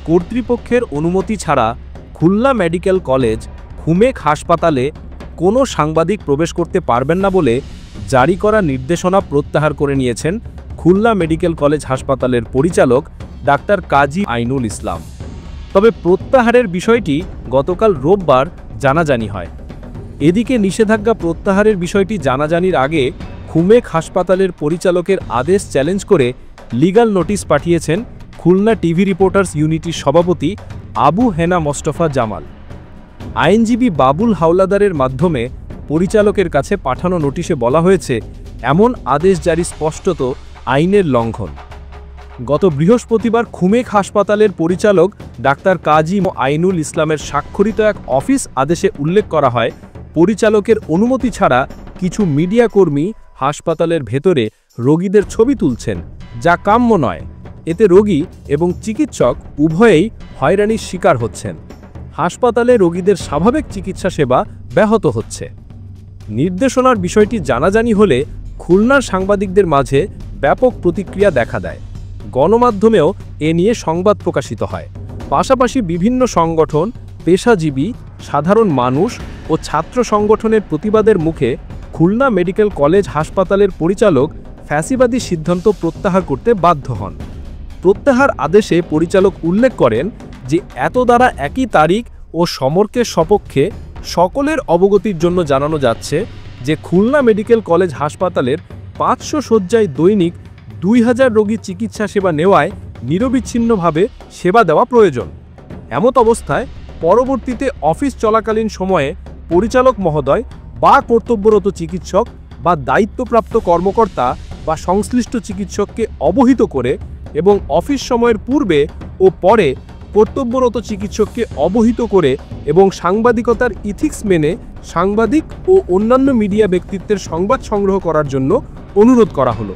কর্তৃপক্ষের অনুমতি ছাড়া খুলনা মেডিকেল কলেজ খুমেক হাসপাতালে কোনো সাংবাদিক প্রবেশ করতে পারবেন না বলে জারি করা নির্দেশনা প্রত্যাহার করে নিয়েছেন খুলনা মেডিকেল কলেজ হাসপাতালের পরিচালক ডাক্তার কাজী আইনুল ইসলাম। তবে প্রত্যাহারের বিষয়টি গতকাল রোববার জানাজানি হয়। এদিকে নিষেধাজ্ঞা প্রত্যাহারের বিষয়টি জানাজানির আগে খুমেক হাসপাতালের পরিচালকের আদেশ চ্যালেঞ্জ করে লিগ্যাল নোটিশ পাঠিয়েছেন খুলনা টিভি রিপোর্টার্স ইউনিটির সভাপতি আবু হেনা মোস্তফা জামাল। আইনজীবী বাবুল হাওলাদারের মাধ্যমে পরিচালকের কাছে পাঠানো নোটিশে বলা হয়েছে, এমন আদেশ জারি স্পষ্টত আইনের লঙ্ঘন। গত বৃহস্পতিবার খুমেক হাসপাতালের পরিচালক ডাক্তার কাজী আইনুল ইসলামের স্বাক্ষরিত এক অফিস আদেশে উল্লেখ করা হয়, পরিচালকের অনুমতি ছাড়া কিছু মিডিয়া কর্মী হাসপাতালের ভেতরে রোগীদের ছবি তুলছেন, যা কাম্য নয়। এতে রোগী এবং চিকিৎসক উভয়েই হয়রানির শিকার হচ্ছেন। হাসপাতালে রোগীদের স্বাভাবিক চিকিৎসা সেবা ব্যাহত হচ্ছে। নির্দেশনার বিষয়টি জানাজানি হলে খুলনার সাংবাদিকদের মাঝে ব্যাপক প্রতিক্রিয়া দেখা দেয়। গণমাধ্যমেও এ নিয়ে সংবাদ প্রকাশিত হয়। পাশাপাশি বিভিন্ন সংগঠন, পেশাজীবী, সাধারণ মানুষ ও ছাত্র সংগঠনের প্রতিবাদের মুখে খুলনা মেডিকেল কলেজ হাসপাতালের পরিচালক ফ্যাসিবাদী সিদ্ধান্ত প্রত্যাহার করতে বাধ্য হন। প্রত্যাহার আদেশে পরিচালক উল্লেখ করেন যে এত দ্বারা একই তারিখ ও সমর্কের সপক্ষে সকলের অবগতির জন্য জানানো যাচ্ছে যে খুলনা মেডিকেল কলেজ হাসপাতালের 500 শয্যায় দৈনিক 2000 রোগী চিকিৎসা সেবা নেওয়ায় নিরবিচ্ছিন্নভাবে সেবা দেওয়া প্রয়োজন। এমত অবস্থায় পরবর্তীতে অফিস চলাকালীন সময়ে পরিচালক মহোদয় বা কর্তব্যরত চিকিৎসক বা দায়িত্বপ্রাপ্ত কর্মকর্তা বা সংশ্লিষ্ট চিকিৎসককে অবহিত করে এবং অফিস সময়ের পূর্বে ও পরে কর্তব্যরত চিকিৎসককে অবহিত করে এবং সাংবাদিকতার ইথিক্স মেনে সাংবাদিক ও অন্যান্য মিডিয়া ব্যক্তিত্বের সংবাদ সংগ্রহ করার জন্য অনুরোধ করা হলো।